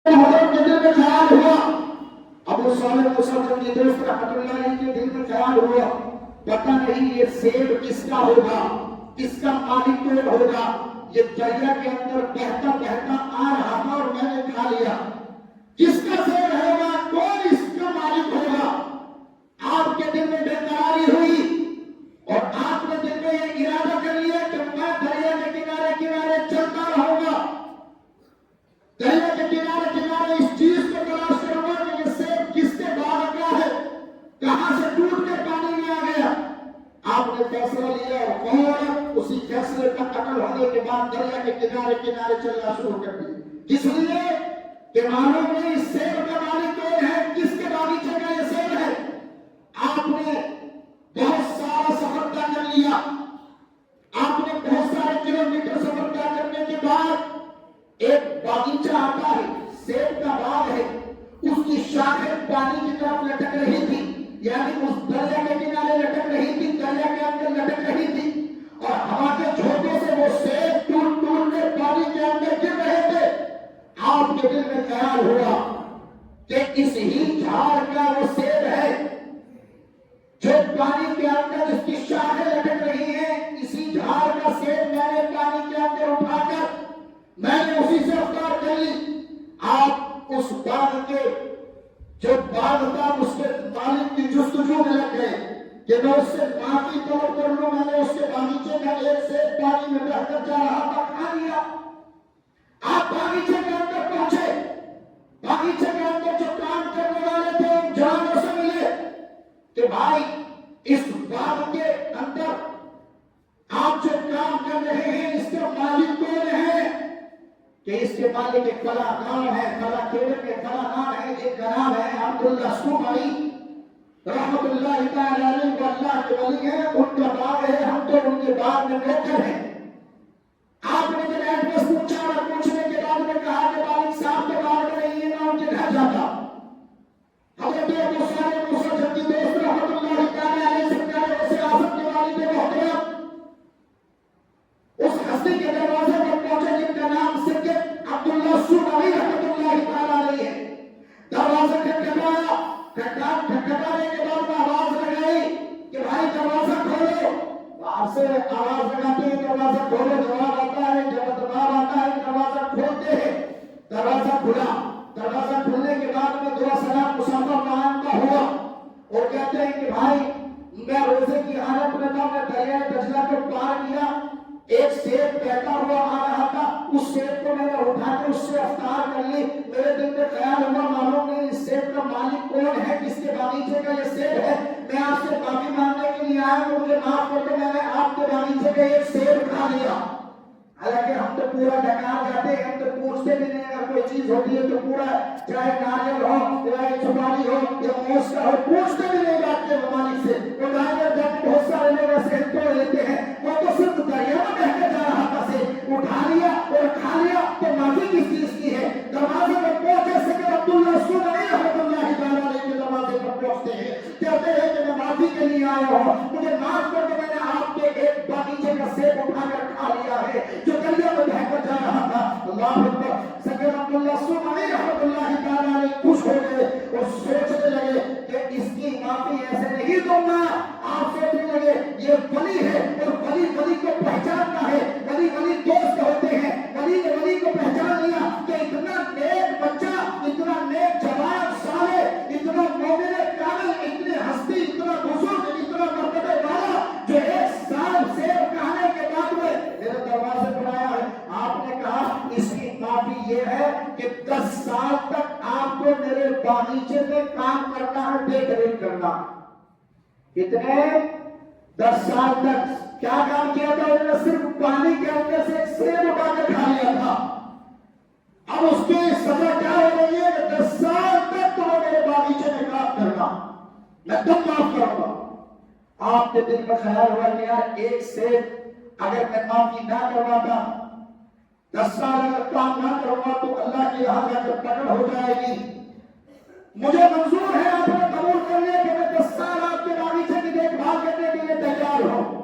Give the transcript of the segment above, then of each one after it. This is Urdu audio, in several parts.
حضرت کے دل میں خیال ہوا، ابو صالح مسلم کے دوست رحمت اللہ علیہ کے دل میں خیال ہوا، پتہ نہیں یہ سیب کس کا ہوگا، کس کا مالک کون ہوگا، یہ دریا کے اندر بہتا بہتا آ رہا تھا اور میں نے کھا لیا، کس کا سیب ہوگا، کون اس کا مالک ہوگا۔ آپ کے دل میں بے قراری ہوئی اور آپ نے دل میں یہ ارادہ کر لیا کہ میں دریا کے کنارے کنارے چلتا رہوں گا، دریا کے کنارے کنارے اس چیز کو تلاش کروں گا کہ یہ سیب کس کے باغ کا ہے، کہاں سے ٹوٹ کے پانی میں آ گیا۔ آپ نے فیصلہ لیا اور فوراً اسی فیصلے کا عمل ہونے کے بعد دریا کے کنارے کنارے چلنا شروع کر دیا، اس لیے کہ معلوم نہیں اس سیب کا مالک کون ہے، کس کے باغیچے کا یہ سیب ہے۔ آپ نے بہت سارا سفر طے کر لیا، آپ نے بہت سارے کلومیٹر سفر طے کرنے کے بعد ایک باغیچہ آتا ہے، سیب کا باغ ہے، اس کی شاخیں پانی کی طرف لٹک رہی تھی، یعنی اس دریا کے کنارے لٹک رہی تھی، دریا کے اندر لٹک رہی تھی، اور ہوا کے جھونکے سے وہ سیب ٹوٹ ٹوٹ کے پانی کے اندر گر رہے تھے۔ آپ کے دل میں خیال ہوا کہ اس ہی جھاڑ کا وہ سیب ہے جو پانی کے اندر اس کی شاخیں لٹک رہی ہیں، اسی جھاڑ کا سیب میں نے پانی کے اندر اٹھا کر میں نے اسی سے افطار کر لی۔ آپ اس باغ کے جو باغ تھا اس کے مالک کی جستجو میں لگ گئے کہ میں اس سے معافی طلب کر لوں، میں نے اس کے باغیچے کا ایک سیب پانی میں بہہ کر جا رہا تھا، کھا لیا۔ آپ باغیچے کے اندر پہنچے، باغیچے کے اندر جو کام کرنے والے تھے ان جوانوں سے ملے کہ بھائی اس باغ کے اندر آپ جو کام کر رہے ہیں اس کے مالک کون ہے؟ کہ اس کے مالک ایک فلاں نام ہے، فلاں کیڑے کے فلاں نام ہے، ایک کا نام ہے عبداللہ سومائی رحمت اللہ تعالی علیہ، وہ اللہ کے ولی ہیں، ان کا باغ ہے، ہم تو ان کے باغ میں نوکر ہیں۔ آپ نے جب ایڈریس پوچھا اور پوچھنے کے بعد میں کہا کہ مالک صاحب تو باغ میں نہیں ہے، میں ان کے گھر جاتا۔ حضرت ابو صالح مسلم کی دوست رحمت اللہ تعالی علیہ سرکار وسیع اعظم کے والد محترم اس ہستی کے دروازے پر پہنچے جن کا نام سید عبداللہ سومائی رحمت اللہ تعالی علیہ ہے۔ دروازہ کھٹکھٹایا، کھٹکھٹانے کے بعد میں آواز لگائی کہ بھائی دروازہ کھولو۔ باہر سے آواز لگاتے ہیں دروازہ کھولو، جواب آتا ہے، جب جواب آتا ہے دروازہ کھولتے ہیں، دروازہ کھلا۔ دروازہ کھلنے کے بعد میں دعا سلام مسافہ قائم کا ہوا اور کہتے ہیں کہ بھائی میں روزے کی حالت میں تھا، میں دریائے دجلہ کو پار کیا، ایک سیب بہتا ہوا آ رہا تھا، اس سیب کو میں نے اٹھا کے اس سے افطار کر لی۔ میرے دل میں خیال ہوا معلوم نہیں اس سیب کا مالک کون ہے، کس کے باغیچے کا یہ سیب ہے، میں آپ سے معافی مانگنے کے لیے آیا ہوں، مجھے معاف کر دو، میں نے آپ کے باغیچے کا ایک سیب کھا لیا۔ حالانکہ ہم تو پورا ڈکار جاتے ہیں، ہم تو پوچھتے بھی نہیں، اگر کوئی چیز ہوتی ہے تو پورا چاہے ناریل ہو چاہے سپاری ہو یا موس کا ہو، پوچھتے بھی نہیں بات کے ممالک سے۔ وہ ناریل جا کے بہت سارے لوگ ایسے توڑ لیتے ہیں، وہ تو صرف دریا میں بہہ کے جا رہا تھا، سے اٹھا لیا اور کھا لیا، تو معافی کس چیز کی ہے؟ دروازے پر پہنچے سید عبداللہ سومائی رحمۃ اللہ تعالی علیہ کے دروازے پر پہنچتے ہیں، کہتے ہیں کہ میں معافی کے لیے آیا ہوں، مجھے معاف کر دو، میں نے آپ کے ایک باغیچے کا سیب اٹھا کر کھا لیا ہے جو دریا میں بہہ کر جا رہا تھا۔ اللہ اکبر۔ سید عبداللہ سومائی رحمۃ اللہ تعالی علیہ خوش ہو گئے اور سوچنے لگے کہ اس کی معافی ایسے نہیں دوں گا۔ آپ سوچنے لگے یہ ولی ہے اور ولی ولی کو پہچانتا ہے، ولی ولی دوست ہوتے ہیں، ولی نے ولی کو پہچان لیا کہ اتنا نیک بچہ، اتنا نیک جوان صالح، اتنا مومن کامل، اتنی ہستی، اتنا بزرگ، اتنا مرتبہ والا جو ایک سال سیب کھانے کے بعد میں میرے دروازے پر آیا ہے۔ آپ نے کہا اس کی معافی یہ ہے کہ 10 سال تک آپ کو میرے باغیچے میں کام کرنا ہے، دیکھ ریکھ کرنا۔ کتنے؟ 10 سال تک کیا کام کیا تھا؟ انہوں نے صرف پانی کے اندر سے ایک سیب اٹھا کے کھا لیا تھا۔ اب اس کی سزا کیا ہو رہی ہے کہ 10 سال تک تمہیں میرے باغیچے میں کام کرنا، میں تم معاف کروں گا۔ آپ کے دل میں خیال ہوا کہ یار ایک سیب اگر میں معافی نہ کرواتا، 10 سال اگر کام نہ کروں گا تو اللہ کی یہاں جا کر پکڑ ہو جائے گی۔ مجھے منظور ہے، آپ نے قبول کر لیا کہ میں 10 سال آپ کے باغیچے کی دیکھ بھال کرنے کے لیے تیار ہوں۔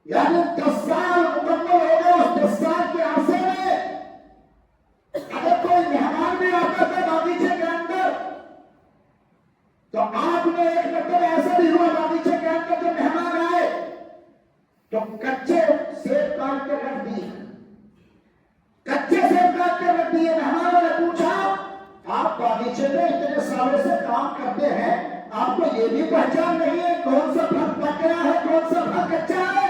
یعنی 10 سال مکمل ہو گئے، اس 10 سال کے عرصے میں اگر کوئی مہمان بھی تو آپ نے ایک مرتبہ ایسا بھی ہوا باغیچے کے اندر جو مہمان آئے تو کچے سیب کاٹ کے رکھ دیے، کچے سیب کاٹ کے رکھ دیے۔ مہمانوں نے پوچھا آپ باغیچے میں اتنے سالوں سے کام کرتے ہیں، آپ کو یہ بھی پہچان نہیں ہے کون سا پھل پک گیا ہے کون سا پھل کچا ہے؟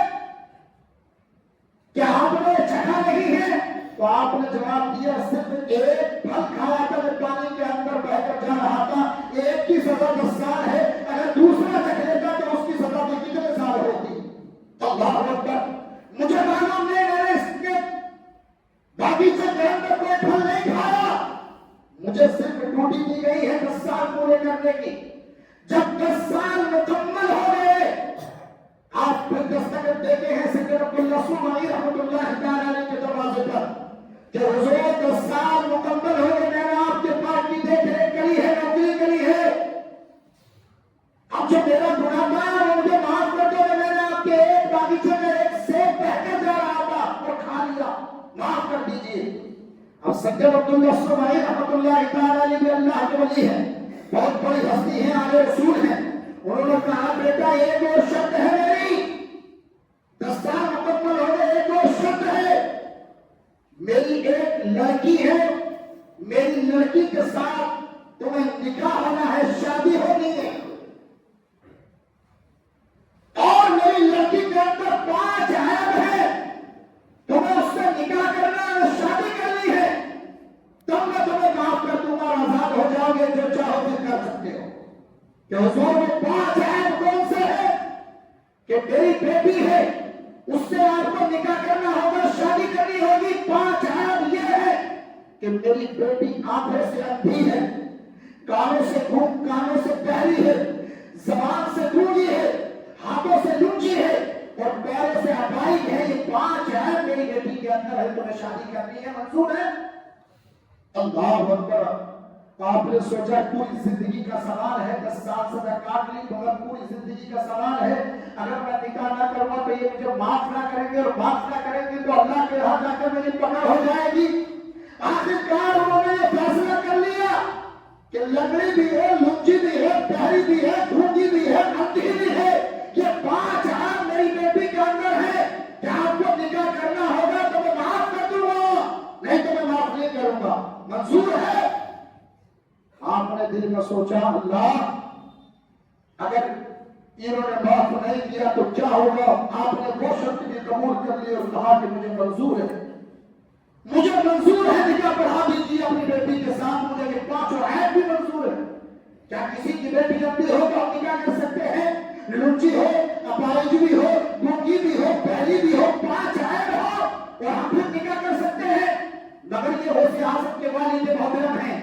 کیا آپ نے چکھا نہیں ہے؟ تو آپ نے جواب دیا صرف ایک پھل کھایا تھا جو پانی کے اندر بہ کر جا رہا تھا، ایک کی سزا 10 سال ہے، اگر دوسرا چکھ لیتا تو اس کی سزا بھی کتنے سال ہوتی؟ اللہ اکبر۔ مجھے معلوم نہیں میں نے اس کے باغیچے کے اندر کوئی پھل نہیں کھایا، مجھے صرف ڈیوٹی دی گئی ہے 10 سال پورے کرنے کی۔ جب 10 سال مکمل ہو گئے آپ پھر دستخط دیتے ہیں سید عبداللہ سومائی رحمۃ اللہ تعالی کے دروازے پر کہ حضور 10 سال مکمل ہو گئے، میں نے آپ کے پاس کی دیکھ ریکھ کری ہے، نوکری کری ہے، اب جو میرا گناہ تھا وہ مجھے معاف کر دو، میں نے آپ کے ایک باغیچے میں ایک سیب بہ کر جا رہا تھا اور کھا لیا، معاف کر دیجیے۔ اب سید عبداللہ سومائی رحمۃ اللہ تعالی بھی اللہ کے ولی ہے، بہت بڑی ہستی ہے، آل رسول ہیں، انہوں نے کہا بیٹا ایک اور شرط ہے میری، 10 سال مکمل ہو گئے، ایک اور شرط ہے، میری ایک لڑکی ہے، میری لڑکی کے ساتھ تمہیں نکاح ہونا ہے، شادی ہونی ہے، اور میری لڑکی کے اندر 5 عیب ہے، تمہیں اس سے نکاح کرنا ہے، شادی کرنی ہے، تب میں تمہیں معاف کر دوں گا اور آزاد ہو جاؤ گے، جو چاہو پھر کر سکتے ہو۔ کہ حضور وہ 5 عیب کون سے ہے؟ کہ میری بیٹی ہے، اس سے آپ کو نکاح کرنا ہوگا، شادی کرنی ہوگی، 5 عیب یہ ہے کہ میری بیٹی آنکھوں سے اندھی ہے، کانوں سے بہری ہے، زبان سے گونگی ہے، ہاتھوں سے لنجی ہے اور پیروں سے اپاہج ہے، یہ 5 عیب میری بیٹی کے اندر ہے، تمہیں شادی کرنی ہے، منظور ہے؟ اللہ اکبر۔ آپ نے سوچا پوری زندگی کا سوال ہے، 10 سال سزا کاٹ لی مگر پوری زندگی کا سوال ہے، اگر میں نکاح نہ کروں تو یہ مجھے معاف نہ کریں گے، اور معاف نہ کریں گے تو اللہ کے ہاں جا کر میری پکڑ ہو جائے گی۔ آخرکار انہوں نے یہ فیصلہ کر لیا کہ لنگڑی بھی ہے، لنجی بھی ہے، بہری بھی ہے، گونگی بھی ہے، اندھی بھی ہے، یہ 5 عیب میری بیٹی کے اندر ہے کہ آپ کو نکاح کرنا ہوگا تو میں معاف کر دوں گا، نہیں تو میں معاف نہیں کروں گا، منظور ہے؟ آپ نے دل میں سوچا اللہ اگر انہوں نے معاف نہیں کیا تو کیا ہوگا؟ آپ نے وہ شرط بھی قبول کر لی اور کہا کہ مجھے منظور ہے، مجھے منظور ہے، نکاح پڑھا دیجیے اپنی بیٹی کے ساتھ، مجھے یہ 5 عیب بھی منظور ہے۔ کیا کسی کی بیٹی اندھی ہو تو ہم نکاح کر سکتے ہیں؟ لنچی ہو، اپاہج بھی ہو، گونگی بھی ہو، بہری بھی ہو، 5 عیب ہو اور ہم پھر نکاح کر سکتے ہیں؟ مگر یہ غوث اعظم کے والد محترم ہیں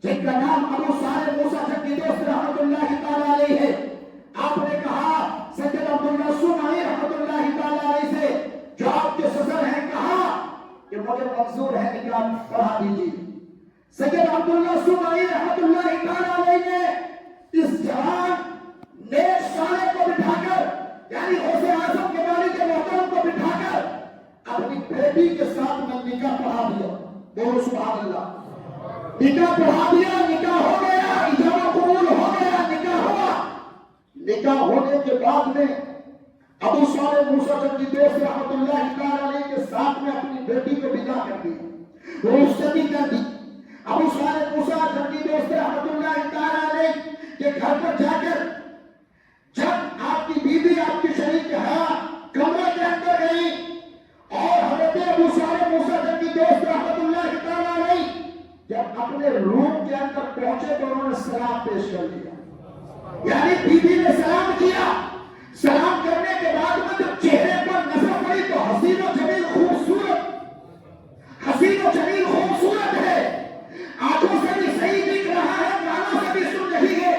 جن کا نام ابو صالح موسیٰ جنگی دوست رحمۃ اللہ تعالی علیہ ہے، آپ نے کہا سید عبداللہ سومائی رحمۃ اللہ تعالی علیہ سے جو آپ کے سسر ہیں، کہا کہ مجھے منظور ہے، نکاح پڑھا دیجیے۔ سید عبداللہ سومائی رحمۃ اللہ تعالی علیہ نے اس جوان نیک صالح کو بٹھا کر، یعنی غوث اعظم کے والد محترم کو بٹھا کر اپنی بیٹی کے ساتھ میں نکاح پڑھا دیا۔ بولو سبحان اللہ۔ نکاح پڑھا دیا، نکاح ہو گیا، اجابہ قبول ہو گیا، نکاح ہوا۔ نکاح ہونے کے بعد میں ابو صالح موسیٰ جنگی دوست رحمۃ اللہ تعالی علیہ کے ساتھ میں اپنی بیٹی کو ودا کر دیا، رخصتی کر دی۔ ابو صالح موسیٰ جنگی دوست رحمۃ اللہ تعالی علیہ کے گھر پر جا کر جب آپ کی بیوی آپ کی شریک کمرے کے اندر گئی اور حضرت ابو صالح موسیٰ جنگی دوست رحمۃ اللہ تعالی علیہ جب اپنے روم کے اندر پہنچے تو انہوں نے سلام پیش کر دیا، یعنی بیوی نے سلام کیا۔ سلام کرنے کے بعد میں جب چہرے پر نظر پڑی تو حسین و جمیل خوبصورت ہے، آنکھوں سے بھی صحیح دکھ رہا ہے، کانوں سے بھی سن رہی ہے،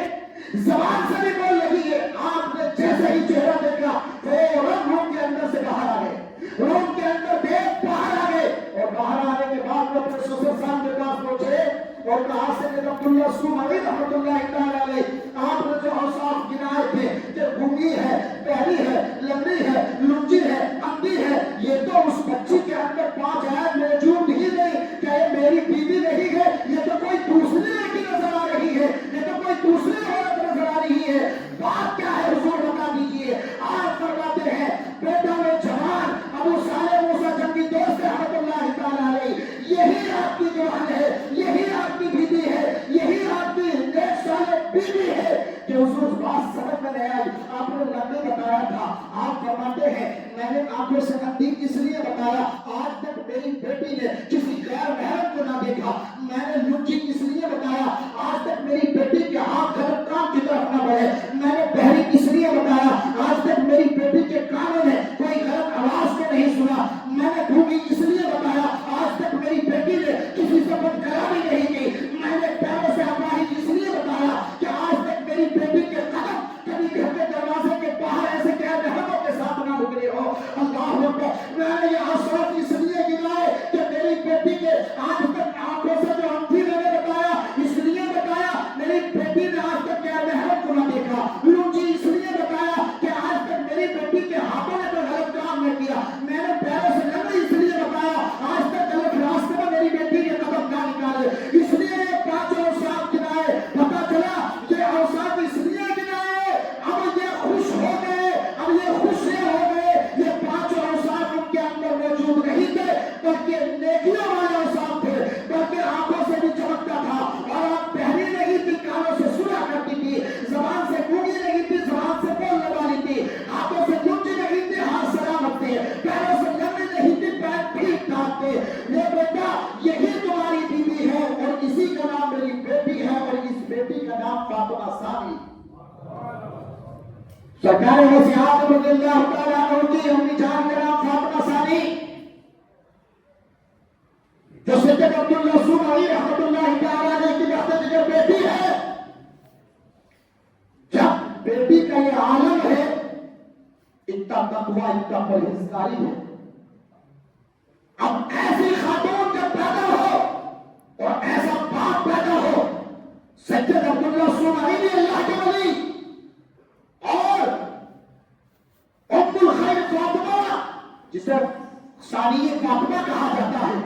زبان سے بھی بول رہی ہے۔ آپ نے جیسے ہی چہرہ دیکھا فوراً روم کے اندر سے باہر آ گئے، روم کے اندر دیکھ باہر آ گئے، اور باہر آنے کے بعد میں اپنے سسر صاحب کے پاس پہنچے اور کہا سید عبداللہ سومائی رحمۃ اللہ تعالی علیہ، آپ نے جو اوصاف گنائے تھے کہ گونگی ہے، بہری ہے، لنگڑی ہے، لنجی ہے، اندھی ہے، یہ تو اس بچی کے اندر 5 عیب موجود ہی نہیں، کہ یہ میری بیوی نہیں ہے، یہ تو کوئی دوسری لڑکی نظر آ رہی ہے، یہ تو کوئی دوسری عورت نے بتایا تھا. آپ فرماتے ہیں میں نے آنکھوں سے نزدیک اس لیے بتایا آج تک میری بیٹی نے کسی غیر محرم کو نہ دیکھا. میں نے لچی اس لیے بتایا آج تک میری بیٹی کے ہاتھ غلط کام کی طرف نہ بڑھے. میں نے بہری اس لیے بتایا آج تک میری بیٹی کے کانوں نے کوئی غلط آواز کو نہیں سنا. میں نے گھومی اس لیے بتایا آج تک میری بیٹی نے کسی سے بدکلام نہیں کی. میں نے پیروں سے ہماری اس لیے بتایا کہ آج تک میری بیٹی کے قدم کبھی گھر کے دروازے کے باہر ایسے کیا رحمتوں کے ساتھ نہ گزرے ہو. اللہ اکبر. میں نے یہ آثار اس لیے گنائے کہ میری بیٹی کے آج تک آنکھوں سے جو انتھی میں نے بتایا اس لیے بتایا میری بیٹی نے آج تک کیا رحمت کو نہ دیکھا. لوچی اس لیے بتایا کہ آج تک میری بیٹی کے ہاتھوں نے کوئی غلط کام نہیں کیا. میں نے پیروں سے لگنے اس لیے بتایا آج تک غلط راستے میں میری بیٹی کے قدم نہ نکالے. اس لیے یہ پانچوں اوصاف گنائے. پتا چلا یہ اوصاف اس لیے گنائے اب یہ خوش ہو گئے, اب یہ خوش ہو گئے. یہ پانچوں اوصاف ان کے اندر موجود نہیں تھے بلکہ نیکیوں والے اوصاف تھے, بلکہ آنکھوں سے بھی چمکتا تھا اور آپ بہری نہیں تھی, کانوں سے سنا کرتی تھی, زبان سے گونگی نہیں تھی, زبان سے بولنے والی تھی, ہاتھوں سے لچی نہیں تھی, ہاتھ سلامت تھے, پیروں سے لمبی نہیں تھی, پیر ٹھیک ٹھاک تھے. یہ بیٹا یہی تمہاری بیوی ہے اور اسی کا نام میری بیٹی ہے اور اس بیٹی کا نام فاطمہ ثانی. سرکار وسیع اعظم رضی اللہ تعالیٰ عنہ کی امی جان کا نام فاطمہ ثانی جو سید عبداللہ صومعی رحمۃ اللہ تعالیٰ علیہ کی بہت ذکر بیٹی ہے. جب بیٹی کا یہ عالم ہے اتنا تقوی اتنا پرہیزگاری ہے. اب ایسی خاتون جب پیدا ہو اور ایسا باپ پیدا ہو, سید عبداللہ صومعی نے اللہ کے ولی اور ام الخیر فاطمہ جسے ثانیہ فاطمہ کہا جاتا ہے,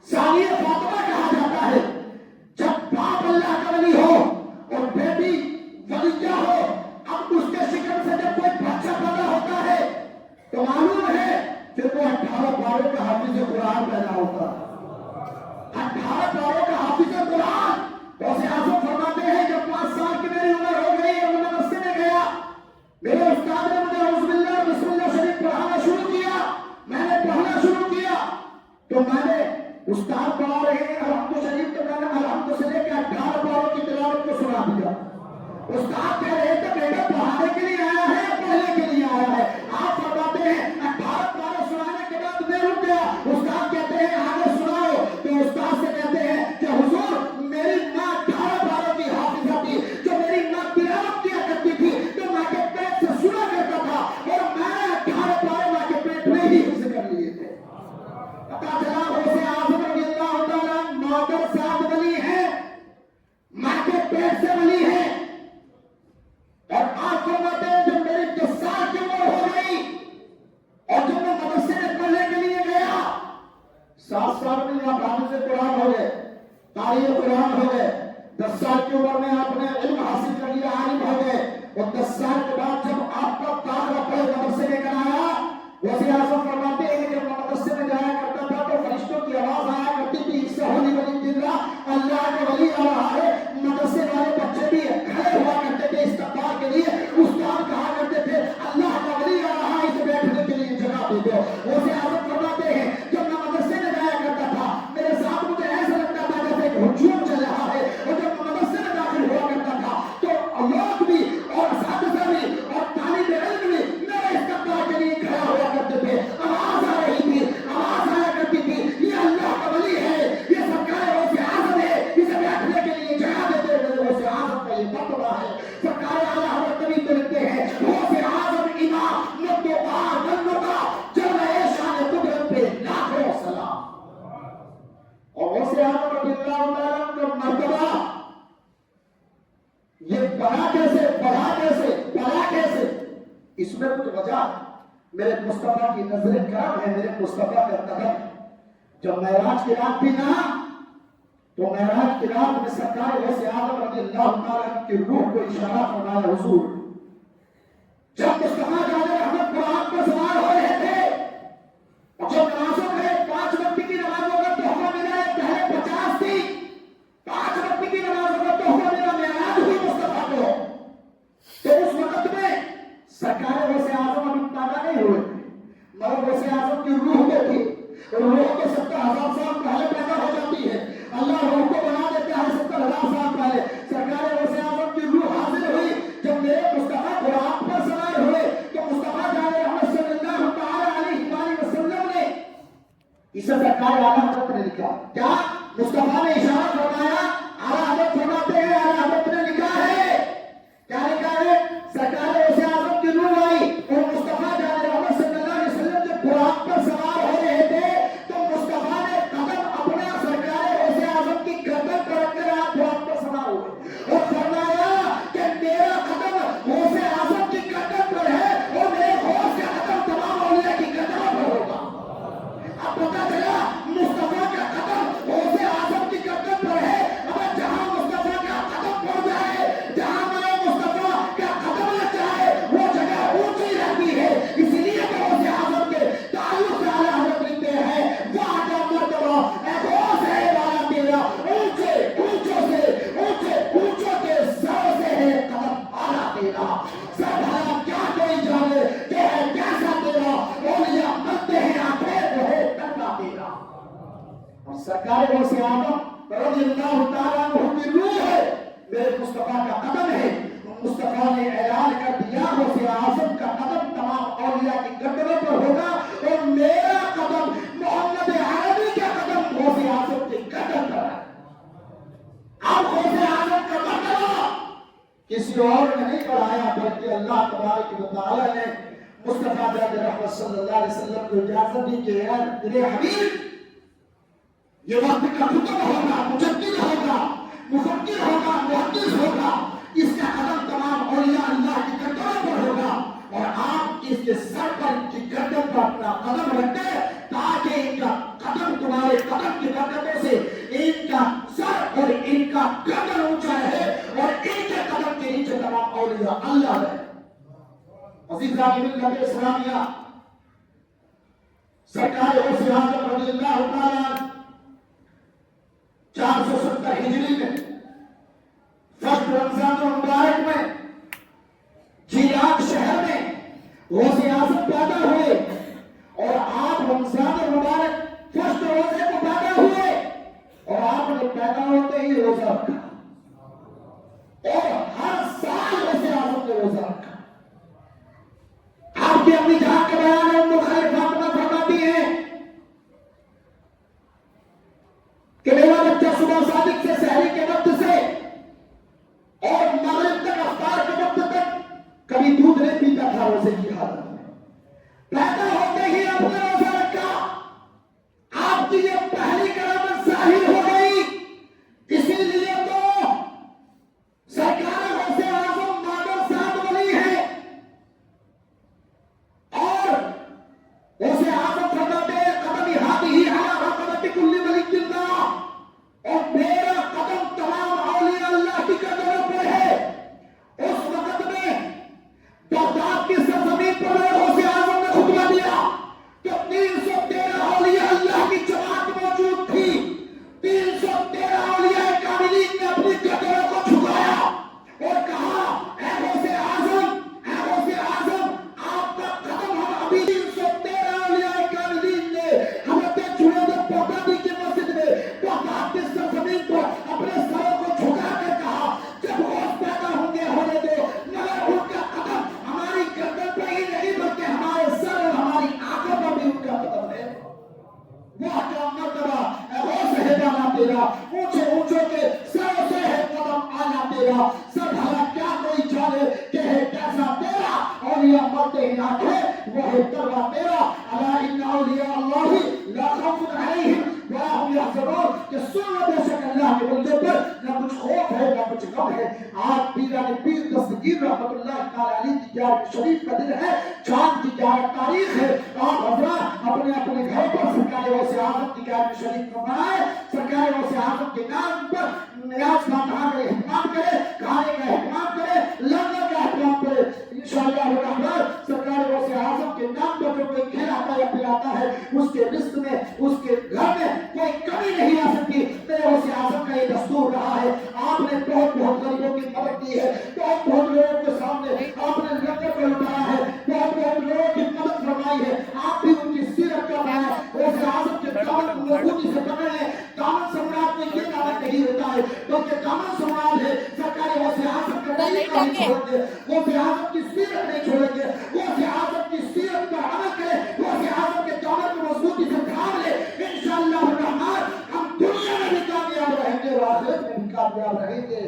ثانیہ فاطمہ کہا جاتا ہے, جب باپ اللہ کا ولی ہو اور بیٹی ولیہ ہو, اب اس کے شکم سے جب کوئی بچہ پیدا ہوتا ہے تو معلوم ہے پھر وہ 18 پاروں کا حافظ قرآن پیدا ہوتا ہے. 18 پاروں کا حافظ قرآن. غوث اعظم فرماتے ہیں جب 5 سال کی میری عمر ہو گئی اور میں مدرسے میں گیا, میرے استاد نے مجھے اعوذ باللہ بسم اللہ شریف پڑھانا شروع کیا. میں نے پڑھنا شروع کیا تو میں نے استاد پڑھا رہے ہیں الحمد شریف تو میں نے الحمد سے لے کے 18 پاروں کی تلاوت کو سنا دیا. استاد کہہ رہے تھے بیٹا پڑھانے کے لیے آیا ہے یا پڑھنے کے لیے آیا ہے. آپ فرماتے ہیں 18 پاروں سنانے کے بعد میں رک گیا. استاد کہتے ہیں آگے سناؤ, تو استاد سے کہتے ہیں کہ حضور میری ماں 18 پاروں کی حافظہ تھی, جو میری ماں تلاوت کیا کرتی تھی تو ماں کے پیٹ سے سنا کرتا تھا اور میں نے 18 پارے ماں کے پیٹ میں ہی حفظ کر لیے تھے. پتا چلا غوث اعظم رضی اللہ تعالیٰ مادر سے آپ ولی ہیں, ماں کے پیٹ سے ولی ہیں. اور آپ فرماتے ہیں جب میری 10 سال کی عمر ہو گئی اور جب میں مدرسے میں پڑھنے کے لیے گیا, 7 سال میں آپ حافظ قرآن ہو گئے, قاری قرآن ہو گئے. 10 سال کی عمر میں آپ نے علم حاصل کر لیا, عالم ہو گئے. اور 10 سال کے بعد جب آپ کا داخلہ پڑے مدرسے میں کرایا, وزیر اعظم فرماتے ہیں کہ جب میں مدرسے میں جایا کرتا تھا تو فرشتوں کی آواز آیا کرتی تھی اس سے ہولی ولی اللہ, اللہ کے ولی آ رہا ہے. مدرسے والے بچے بھی کھڑے ہوا کرتے تھے استقبال کے لیے. استاد کہا کرتے تھے اللہ کا ولی آ رہا ہے, اسے بیٹھنے کے لیے جگہ دے دو. وزیر اعظم فرماتے ہیں جب میں مدرسے میں جایا کرتا تھا میرے ساتھ مجھے ایسا لگتا تھا جیسے ایک ہجوم چل رہا ہے, اور جب میں مدرسے میں داخل ہوا کرتا تھا تو لوگ بھی اور اساتذہ بھی اور طالب علم بھی میرے استقبال کے لیے کھڑا ہوا کرتے تھے. آواز آ رہی تھی, آواز آیا کرتی تھی یہ اللہ کا ولی ہے, یہ سرکار غوث اعظم ہے, اسے بیٹھنے کے لیے جگہ دیتے ہوئے غوث اعظم کا یہ فتویٰ ہے. سرکار اعلیٰ حضرت نبی تو لکھتے ہیں غوث اعظم امام مدعا منتا جلوہ شان قدرت پہ لاکھوں سلام. اور غوث اعظم رضی اللہ تعالیٰ کا مرتبہ یہ بڑھا کیسے اس میں کچھ وجہ میرے مصطفیٰ کی نظر کرم ہے, میرے مصطفیٰ کا قدم. جب معراج کی رات تھی نا تو معراج کی رات میں سرکار غوث اعظم رضی اللہ تعالیٰ کی روح کو اشارہ فرمایا حضور. جب مصطفیٰ جان رحمت قرآن پر سوار ہو رہے تھے اور جب نمازوں میں 5 وقت کی نمازوں کا تحفہ ملا ہے, پہلے 50 تھی, 5 وقت کی نمازوں کا تحفہ ملا معراج ہوئی مصطفیٰ کو, تو اس وقت میں سرکار اللہ تعالیٰ عنہ کی روح ہے، میرے مصطفیٰ کا قدم ہے۔ مصطفیٰ نے اعلان کر دیا غوث اعظم کا قدم تمام اولیاء کی گردنوں پر ہوگا، اور میرا قدم محمد عربی کا قدم غوث اعظم کی گردن پر ہے۔ اب غوث اعظم کا مرتبہ کسی اور نے نہیں بڑھایا، بلکہ اللہ تبارک و تعالیٰ نے مصطفیٰ جاد رحمت صلی اللہ علیہ وسلم کو اجازت دی کہ اے میرے حبیب، یہ وقت کا ختم ہوگا، مجدد ہوگا، مفکر ہوگا، محدث ہوگا، اس کا قدم تمام اولیاء اللہ کی گردنوں پر ہوگا، اور آپ اس کے سر پر، ان کی گردن پر اپنا قدم رکھیں تاکہ ان کا قدم تمہارے قدم کی برکتوں سے ان کا سر اور ان کا گردن اونچا رہے، اور ان کے قدم کے نیچے تمام اولیاء اللہ رہے۔ عزیزان ملت اسلامیہ، سرکار غوث اعظم رضی اللہ تعالیٰ 470 ہجری میں فرسٹ رمضان المبارک میں جیلات شہر میں غوث اعظم پیدا ہوئے، اور آپ رمضان المبارک فرسٹ روزے کو پیدا ہوئے، اور آپ نے پیدا ہوتے ہی روزہ رکھا، اور ہر سال غوث اعظم نے روزہ رکھا۔ آپ کی اپنی جہاں کے بیان ام الخیر فاطمہ فرماتی ہیں کہ میرا بچہ صبح صادق سے سحری کے وقت سے اور مغرب تک افطار کے وقت تک کبھی دودھ نہیں پیتا تھا روزے کی حالت میں، پیدا ہوتے ہی آپ نے روزہ رکھا۔ آپ کی یہ پہلی کرامت ظاہر ہو گئی، اسی لیے تو سرکار غوث اعظم مادر صاحب ولی ہے، اور غوث اعظم فرماتے ہیں قدمی ہاتھی علی رقبۃ کل ملک اللہ، اور میرا قدم تمام اولیاء اللہ کی قدموں پر ہے۔ اس وقت میں بغداد کی سرزمین پر غوث اعظم نے خطبہ دیا تو 313 اولیاء اللہ کی جماعت موجود تھی۔ 313 اولیاء کاملین نے اپنی قدموں کو جھکایا اور کہا اے غوث اعظم، اے غوث اعظم، آپ کا قدم ہم ابھی 313 اولیاء کاملین نے حضرت جنید بغدادی کی مسجد میں بغداد کی سرزمین پر اپنے سروں کو جھکا کر کہا جب غوث پیدا ہوں گے ہونے دو، مگر ان کا قدم ہماری گردن پر ہی نہیں بلکہ ہمارے سر اور ہماری آنکھوں پر بھی ان کا قدم ہے۔ وہ کیا مرتبہ اے غوث ہے جانا تیرا، اونچے اونچوں کے سروں سے ہے قدم آنا تیرا، سب بھلا کیا کوئی جانے کہ ہے کیسا تیرا، اولیاء مرتے ہی آنکھیں وہ ہے تروا تیرا، الا ان اولیاء اللہ لا خوف علیہم ولا هم يحزنون، کہ سن لو بے شک اللہ کے بندوں پر نہ کچھ خوف ہے نہ کچھ غم ہے۔ آج پیران پیر دستگیر رحمت اللہ تعالی علیہ کی زیارت شریف کا دن ہے، چاند کی 11 تاریخ ہے۔ آپ حضرات اپنے اپنے گھر پر سرکار غوث اعظم کی زیارت شریف کو منائیں، سرکار غوث اعظم کے نام پر نیاز فاتحہ کا اہتمام کرے، کھانے کا اہتمام کرے، لنگر کا اہتمام کرے۔ انشاءاللہ الرحمن سرکار غوث اعظم کے نام پر جو کوئی کھلاتا یا پلاتا ہے اس کے رزق میں، اس کے گھر میں کوئی کمی نہیں آ سکتی۔ میرے غوث اعظم کا یہ دستور رہا ہے، آپ نے بہت بہت غریبوں کی مدد کی ہے، بہت بہت لوگوں کے سامنے آپ نے لنگر کو لٹایا ہے، بہت بہت لوگوں کی مدد فرمائی ہے۔ آپ بھی ان کی سیرت کا بیان غوث اعظم کے دامن کو مضبوطی سے پکڑ لیں۔ دامن سمراج میں یہ دعوت نہیں ہوتا ہے بلکہ دامن سمراج ہے سرکار غوث اعظم کے طریقہ نہیں چھوڑیں گے، غوث اعظم کی سیرت نہیں چھوڑیں گے، غوث اعظم کی سیرت پر عمل کریں، غوث اعظم کے دامن کو مضبوطی سے تھام لیں۔ انشاءاللہ الرحمن ہم دنیا میں بھی کامیاب رہیں گے اور آخرت میں بھی کامیاب رہیں گے۔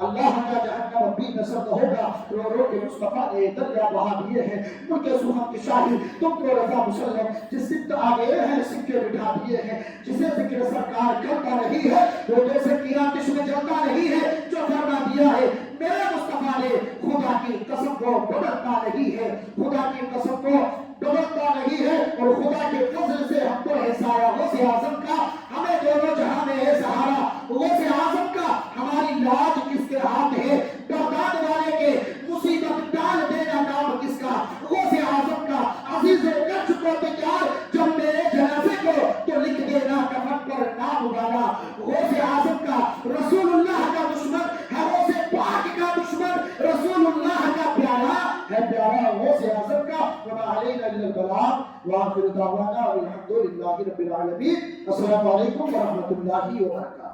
اللہ کا جہنم بھی نصر ہوگا، رو رو کے مصطفیٰ نے دریا بہا دیے ہیں، ملک سوہم کی شاہی تم کو رضا مسلم، جس سمت آگے ہیں سکے بٹھا دیے ہیں، جسے ذکر سرکار کرتا نہیں ہے وہ جیسے کی آتش میں جلتا نہیں ہے، جو فرما دیا ہے میرے مصطفیٰ نے خدا کی قسم کو بدلتا نہیں ہے، خدا کی قسم کو بدلتا نہیں ہے، اور خدا کے فضل سے ہم کو ہے سایہ غوث اعظم کا، ہمیں دونوں جہاں میں ہے سہارا غوث اعظم کا، ہماری لاج کس کے ہاتھ ہے، بغداد والے کے مصیبت ڈال دینا کام کس کا، غوث اعظم کا، عزیز کر چکو تیار جب میرے جنازے کو تو لکھ دینا کفن پر نام والا، غوث اعظم کا رسول اللہ کا دشمن ہے، غوث پاک کا دشمن رسول اللہ کا پیارا ہے، پیارا غوث اعظم کا۔ وما علینا الا البلاغ وآخر دعوانا والحمد للہ رب العالمین۔ السلام علیکم ورحمۃ اللہ وبرکاتہ۔